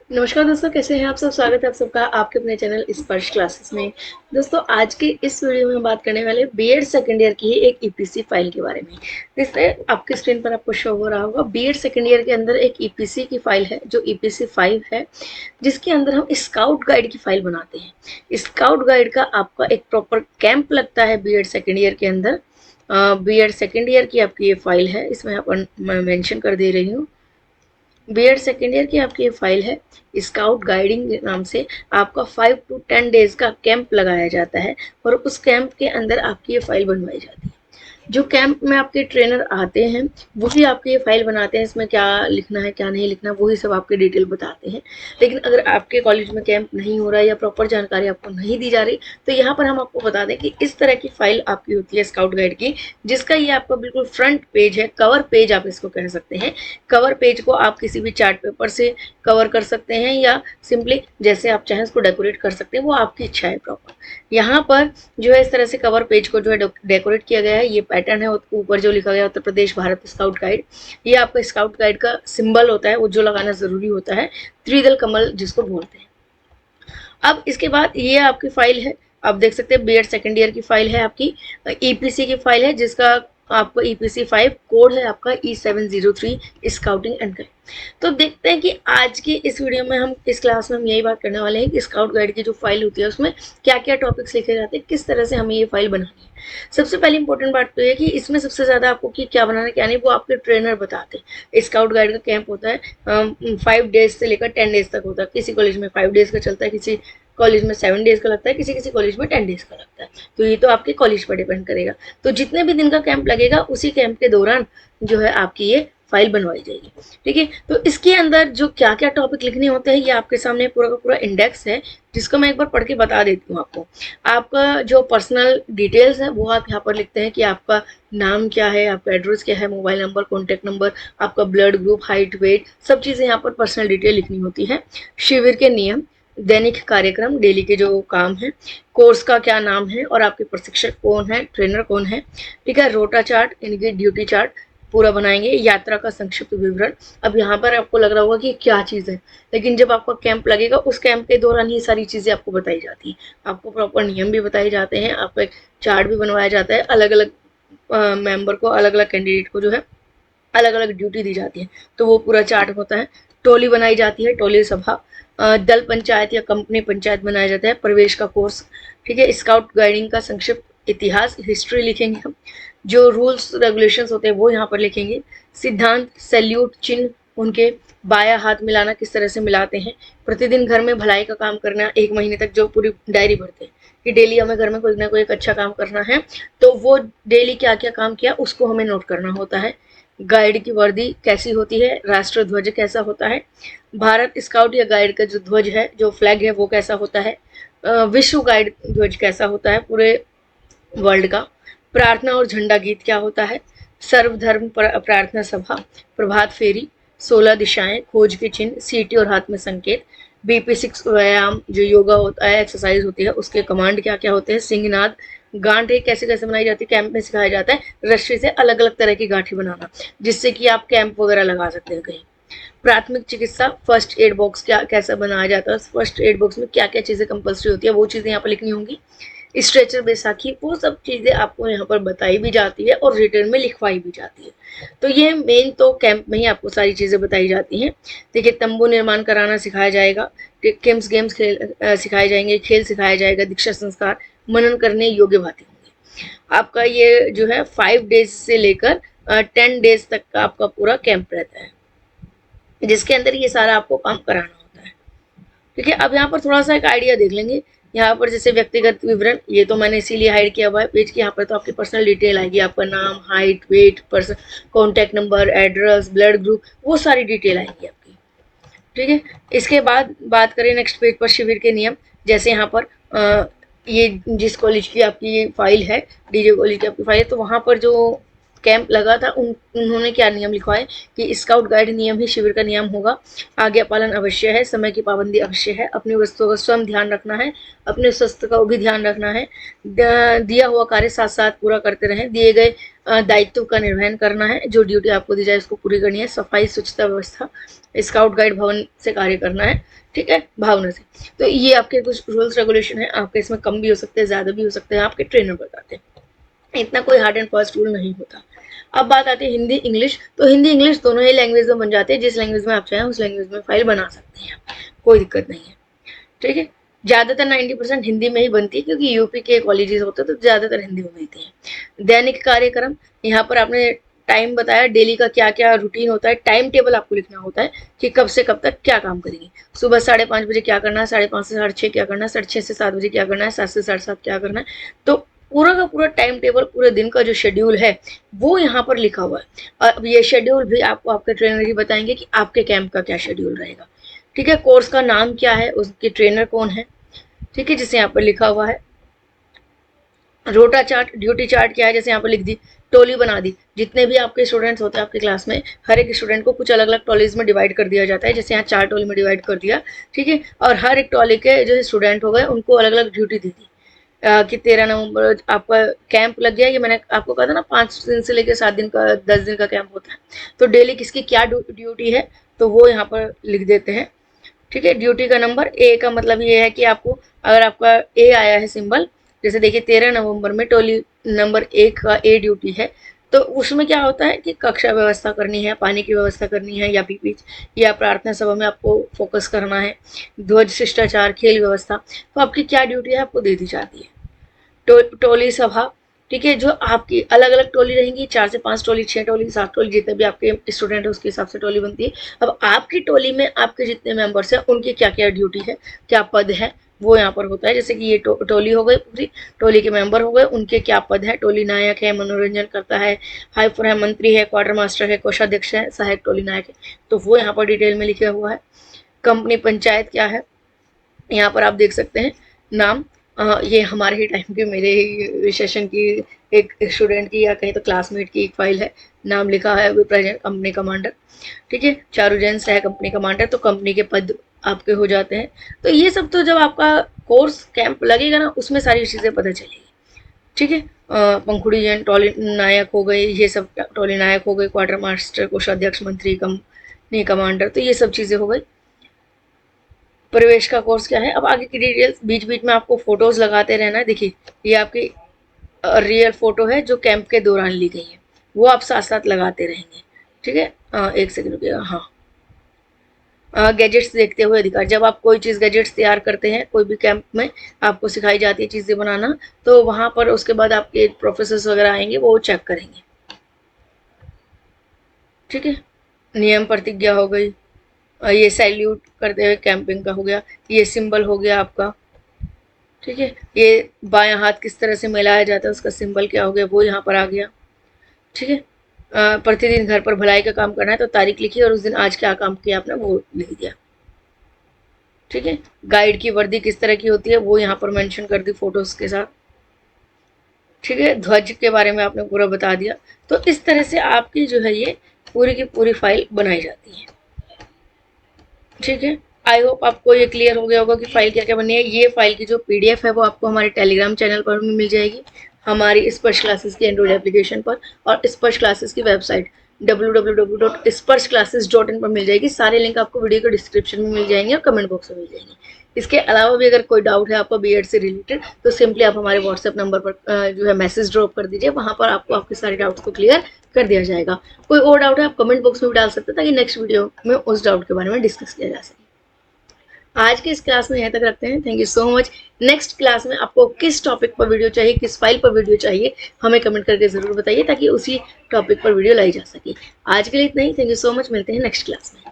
नमस्कार दोस्तों, कैसे हैं आप सब। स्वागत है आप सबका आपके अपने चैनल स्पर्श क्लासेस में। दोस्तों, आज के इस वीडियो में हम बात करने वाले बीएड सेकेंड ईयर की ही एक ईपीसी फाइल के बारे में। जिसमें आपके स्क्रीन पर आपको शो हो रहा होगा, बीएड सेकेंड ईयर के अंदर एक ईपीसी की फाइल है जो ईपीसी 5 है, जिसके अंदर हम स्काउट गाइड की फाइल बनाते हैं। स्काउट गाइड का आपका एक प्रॉपर कैंप लगता है बीएड सेकेंड ईयर के अंदर। बीएड सेकेंड ईयर की आपकी ये फाइल है, इसमें मैं मेंशन कर दे रही हूँ। बीएड सेकेंड ईयर की आपकी ये फाइल है, स्काउट गाइडिंग के नाम से आपका 5 to 10 डेज का कैंप लगाया जाता है और उस कैंप के अंदर आपकी ये फाइल बनवाई जाती है। जो कैंप में आपके ट्रेनर आते हैं वही आपकी ये फाइल बनाते हैं, इसमें क्या लिखना है क्या नहीं लिखना वही सब आपके डिटेल बताते हैं। लेकिन अगर आपके कॉलेज में कैंप नहीं हो रहा है या प्रॉपर जानकारी आपको नहीं दी जा रही, तो यहाँ पर हम आपको बता दें कि इस तरह की फाइल आपकी होती है स्काउट गाइड की, जिसका ये आपका बिल्कुल फ्रंट पेज है, कवर पेज आप इसको कह सकते हैं। कवर पेज को आप किसी भी चार्ट पेपर से कवर कर सकते हैं या सिंपली जैसे आप चाहें उसको डेकोरेट कर सकते हैं, वो आपकी इच्छा है। प्रॉपर यहाँ पर जो है इस तरह से कवर पेज को जो है डेकोरेट किया गया है। ये पैटर्न है, ऊपर जो लिखा गया उत्तर प्रदेश भारत स्काउट गाइड, ये आपका स्काउट गाइड का सिंबल होता है, वो जो लगाना जरूरी होता है, त्रिदल कमल जिसको बोलते हैं। अब इसके बाद ये आपकी फाइल है, आप देख सकते हैं बीएड सेकेंड ईयर की फाइल है, आपकी ईपीसी की फाइल है, जिसका आपको ईपीसी 5 कोड है आपका E703 स्काउटिंग एंड गाइड। तो देखते हैं कि आज की इस वीडियो में हम इस क्लास में हम यही बात करने वाले हैं कि स्काउट गाइड की जो फाइल होती है उसमें क्या क्या टॉपिक्स लिखे जाते हैं, किस तरह से हमें ये फाइल बनानी है। सबसे पहले इंपॉर्टेंट बात तो ये कि इसमें सबसे ज्यादा आपको कि क्या बनाना क्या नहीं वो आपके ट्रेनर बताते हैं। स्काउट गाइड का कैंप होता है 5 डेज से लेकर 10 डेज तक होता है। किसी कॉलेज में 5 डेज का चलता है, किसी कॉलेज में 7 डेज का लगता है, किसी किसी कॉलेज में 10 डेज का लगता है। तो ये तो आपके कॉलेज पर डिपेंड करेगा। तो जितने भी दिन का कैंप लगेगा उसी कैंप के दौरान जो है आपकी ये फाइल बनवाई जाएगी। ठीक है, तो इसके अंदर जो क्या क्या टॉपिक लिखने होते हैं ये आपके सामने पूरा का पूरा इंडेक्स है, जिसको मैं एक बार पढ़ के बता देती हूँ आपको। आपका जो पर्सनल डिटेल्स है वो आप यहाँ पर लिखते हैं कि आपका नाम क्या है, आपका एड्रेस क्या है, मोबाइल नंबर, कॉन्टैक्ट नंबर, आपका ब्लड ग्रुप, हाइट, वेट, सब चीज़ें यहाँ पर पर्सनल डिटेल लिखनी होती है। शिविर के नियम, दैनिक कार्यक्रम, डेली के जो काम है, कोर्स का क्या नाम है और आपके प्रशिक्षक कौन है, ट्रेनर कौन है। ठीक है, रोटा चार्ट यानी कि ड्यूटी चार्ट पूरा बनाएंगे, यात्रा का संक्षिप्त विवरण। अब यहाँ पर आपको लग रहा होगा कि क्या चीज़ है, लेकिन जब आपका कैंप लगेगा उस कैंप के दौरान ये सारी चीज़ें आपको बताई जाती हैं। आपको प्रॉपर नियम भी बताए जाते हैं, आपका एक चार्ट भी बनवाया जाता है। अलग अलग मेंबर को, अलग अलग कैंडिडेट को जो है अलग अलग ड्यूटी दी जाती है, तो वो पूरा चार्ट होता है। टोली बनाई जाती है, टोली सभा, दल पंचायत या कंपनी पंचायत बनाया जाता है, प्रवेश का कोर्स। ठीक है, स्काउट गाइडिंग का संक्षिप्त इतिहास, हिस्ट्री लिखेंगे हम। जो रूल्स रेगुलेशंस होते हैं वो यहाँ पर लिखेंगे। सिद्धांत, सैल्यूट चिन्ह, उनके बाया हाथ मिलाना किस तरह से मिलाते हैं। प्रतिदिन घर में भलाई का काम करना, 1 महीने तक जो पूरी डायरी भरते हैं कि डेली हमें घर में कोई ना कोई एक अच्छा काम करना है, तो वो डेली क्या क्या काम किया उसको हमें नोट करना होता है। गाइड की वर्दी कैसी होती है, राष्ट्र ध्वज कैसा होता है, भारत स्काउट या गाइड का जो ध्वज है, जो फ्लैग है वो कैसा होता है, विश्व गाइड ध्वज कैसा होता है पूरे वर्ल्ड का, प्रार्थना और झंडा गीत क्या होता है, सर्वधर्म प्रार्थना सभा, प्रभात फेरी, 16 दिशाएं, खोज के चिन्ह, सीटी और हाथ में संकेत, BP6 व्यायाम जो योगा होता है, एक्सरसाइज होती है, उसके कमांड क्या क्या होते हैं, सिंहनाद, गांठे कैसे कैसे बनाई जाती है, कैंप में सिखाया जाता है रस्सी से अलग अलग तरह की गांठें बनाना, जिससे कि आप कैंप वगैरह लगा सकते हैं कहीं। प्राथमिक चिकित्सा, फर्स्ट एड बॉक्स क्या कैसा बनाया जाता है, फर्स्ट एड बॉक्स में क्या क्या चीजें कंपल्सरी होती है वो चीजें यहाँ पर लिखनी होंगी। स्ट्रेचर, बैसाखी, वो सब चीजें आपको यहाँ पर बताई भी जाती है और रिटर्न में लिखवाई भी जाती है। तो ये मेन तो कैंप में ही आपको सारी चीजें बताई जाती हैं। देखिए, तंबू निर्माण कराना सिखाया जाएगा, गेम्स सिखाए जाएंगे, खेल सिखाया जाएगा, दीक्षा संस्कार, मनन करने योग्य भांति होंगे। आपका ये जो है 5 डेज से लेकर 10 डेज तक का आपका पूरा कैंप रहता है, जिसके अंदर ये सारा आपको काम कराना होता है। ठीक है, अब यहाँ पर थोड़ा सा एक आइडिया देख लेंगे। यहाँ पर जैसे व्यक्तिगत विवरण, ये तो मैंने इसीलिए हाइड किया हुआ है पेज की। यहाँ पर तो आपकी पर्सनल डिटेल आएगी, आपका नाम, height, weight, person, contact number, address, blood group, वो सारी डिटेल आएगी आपकी। ठीक है, इसके बाद बात करें नेक्स्ट पेज पर शिविर के नियम। जैसे यहाँ पर ये जिस कॉलेज की आपकी फाइल है, डीजे कॉलेज की आपकी फाइल है, तो वहाँ पर जो कैंप लगा था उन्होंने क्या नियम लिखवाए कि स्काउट गाइड नियम ही शिविर का नियम होगा, आज्ञा पालन अवश्य है, समय की पाबंदी अवश्य है, अपनी वस्तुओं का स्वयं ध्यान रखना है, अपने स्वास्थ्य का भी ध्यान रखना है, दिया हुआ कार्य साथ साथ पूरा करते रहें, दिए गए दायित्व का निर्वहन करना है, जो ड्यूटी आपको दी जाए उसको पूरी करनी है, सफाई स्वच्छता व्यवस्था स्काउट गाइड भवन से कार्य करना है, ठीक है, भावना से। तो ये आपके कुछ रूल्स रेगुलेशन है, आपके इसमें कम भी हो सकते हैं, ज्यादा भी हो सकते हैं, आपके ट्रेनर बताते हैं, इतना कोई हार्ड एंड फास्ट रूल नहीं होता। अब बात आती है हिंदी इंग्लिश, तो हिंदी इंग्लिश दोनों ही लैंग्वेज में बन जाते हैं, जिस लैंग्वेज में आप चाहें उस लैंग्वेज में फाइल बना सकते हैं, कोई दिक्कत नहीं है, ठीक है। ज्यादातर 90% हिंदी में ही बनती है, क्योंकि यूपी के कॉलेजेस होते हैं तो ज्यादातर हिंदी में बनती है। दैनिक कार्यक्रम, यहाँ पर आपने टाइम बताया, डेली का क्या क्या रूटीन होता है, टाइम टेबल आपको लिखना होता है कि कब से कब तक क्या काम करेंगे, सुबह 5:30 बजे क्या करना है, 5:30 से 6:30 क्या करना है, 6:30 से 7 बजे क्या करना है, 7 से 7:30 क्या करना है। तो पूरा का पूरा टाइम टेबल, पूरे दिन का जो शेड्यूल है वो यहाँ पर लिखा हुआ है। अब ये शेड्यूल भी आपको आपके ट्रेनर ही बताएंगे कि आपके कैंप का क्या शेड्यूल रहेगा, ठीक है। कोर्स का नाम क्या है, उसके ट्रेनर कौन है, ठीक है, जिसे यहाँ पर लिखा हुआ है। रोटा चार्ट, ड्यूटी चार्ट क्या है, जैसे यहाँ पर लिख दी, टोली बना दी, जितने भी आपके स्टूडेंट्स होते हैं आपके क्लास में, हर एक स्टूडेंट को कुछ अलग अलग टॉलीज में डिवाइड कर दिया जाता है, जैसे यहाँ 4 टोली में डिवाइड कर दिया, ठीक है। और हर एक टॉली के जो स्टूडेंट हो गए उनको अलग अलग ड्यूटी दी थी कि 13 नवंबर आपका कैंप लग गया, ये मैंने आपको कहा था ना 5 दिन से लेकर 7 दिन का 10 दिन का कैंप होता है, तो डेली किसकी क्या ड्यूटी है तो वो यहाँ पर लिख देते हैं, ठीक है। ड्यूटी का नंबर, ए का मतलब ये है कि आपको अगर आपका ए आया है सिंबल, जैसे देखिए 13 नवंबर में टोली नंबर 1 का ए ड्यूटी है, तो उसमें क्या होता है कि कक्षा व्यवस्था करनी है, पानी की व्यवस्था करनी है, या पीपीच या प्रार्थना सभा में आपको फोकस करना है, ध्वज शिष्टाचार, खेल व्यवस्था, तो आपकी क्या ड्यूटी है आपको दे दी जाती है। टोली सभा, ठीक है, जो आपकी अलग अलग टोली रहेंगी, 4 से 5 टोली, 6 टोली, 7 टोली, जितने भी आपके स्टूडेंट है उसके हिसाब से टोली बनती है। अब आपकी टोली में आपके जितने मेंबर्स हैं उनकी क्या क्या ड्यूटी है, क्या पद है, वो यहाँ पर होता है। जैसे कि ये टोली हो गई, पूरी टोली के मेंबर हो गए, उनके क्या पद है, टोली नायक है, मनोरंजन करता है, हाइफर है, मंत्री है, क्वार्टर मास्टर है, कोषाध्यक्ष है, सहायक टोली नायक है, तो वो यहाँ पर डिटेल में लिखा हुआ है। कंपनी पंचायत क्या है, यहाँ पर आप देख सकते हैं नाम, ये हमारे ही टाइम के मेरे ही सेशन की एक स्टूडेंट की या कहीं तो क्लासमेट की एक फाइल है, नाम लिखा है प्रेजेंट कंपनी कमांडर, ठीक है। चारू जैन सह कंपनी कमांडर, तो कंपनी के पद आपके हो जाते हैं। तो ये सब तो जब आपका कोर्स कैंप लगेगा ना उसमें सारी चीज़ें पता चलेगी, ठीक है। पंखुड़ी जैन टोली नायक हो गए, ये सब टोली नायक हो गए, क्वार्टर मास्टर, कोषाध्यक्ष, मंत्री, कंपनी कमांडर, तो ये सब चीज़ें हो गई। प्रवेश का कोर्स क्या है, अब आगे की डिटेल्स, बीच बीच में आपको फोटोज लगाते रहना है। देखिए ये आपकी रियल फोटो है जो कैंप के दौरान ली गई है, वो आप साथ साथ लगाते रहेंगे, ठीक है। एक सेकंड रुकिएगा, हाँ। गैजेट्स देखते हुए अधिकार, जब आप कोई चीज़ गैजेट्स तैयार करते हैं कोई भी कैंप में आपको सिखाई जाती है चीज़ें बनाना, तो वहाँ पर उसके बाद आपके प्रोफेसर वगैरह आएंगे वो चेक करेंगे, ठीक है। नियम प्रतिज्ञा हो गई, ये सैल्यूट करते हुए कैंपिंग का हो गया, ये सिंबल हो गया आपका, ठीक है। ये बायां हाथ किस तरह से मिलाया जाता है उसका सिंबल क्या हो गया वो यहाँ पर आ गया, ठीक है। प्रतिदिन घर पर भलाई का काम करना है तो तारीख लिखी और उस दिन आज क्या काम किया आपने वो लिख दिया, ठीक है। गाइड की वर्दी किस तरह की होती है वो यहाँ पर मेंशन कर दी फोटोज के साथ, ठीक है। ध्वज के बारे में आपने पूरा बता दिया। तो इस तरह से आपकी जो है ये पूरी की पूरी फाइल बनाई जाती है, ठीक है। आई होप आपको ये क्लियर हो गया होगा कि फाइल क्या क्या बननी है। ये फाइल की जो पीडीएफ है वो आपको हमारे टेलीग्राम चैनल पर भी मिल जाएगी, हमारी स्पर्श क्लासेस की एंड्रॉइड एप्लीकेशन पर, और स्पर्श क्लासेस की वेबसाइट www.sparshclasses.in पर मिल जाएगी। सारे लिंक आपको वीडियो के डिस्क्रिप्शन में मिल जाएंगे और कमेंट बॉक्स में मिल जाएंगे। इसके अलावा भी अगर कोई डाउट है आपका बीएड से रिलेटेड तो सिंपली आप हमारे व्हाट्सएप नंबर पर जो है मैसेज ड्रॉप कर दीजिए, वहां पर आपको आपके सारे डाउट्स को क्लियर कर दिया जाएगा। कोई और डाउट है आप कमेंट बॉक्स में भी डाल सकते हैं ताकि नेक्स्ट वीडियो में उस डाउट के बारे में डिस्कस किया जा सके। आज के इस क्लास में यहाँ तक रखते हैं। Thank you so much. Next class में आपको किस टॉपिक पर वीडियो चाहिए, किस फाइल पर वीडियो चाहिए, हमें कमेंट करके जरूर बताइए ताकि उसी टॉपिक पर वीडियो लाई जा सके। आज के लिए इतना ही। Thank you so much. मिलते हैं नेक्स्ट क्लास में।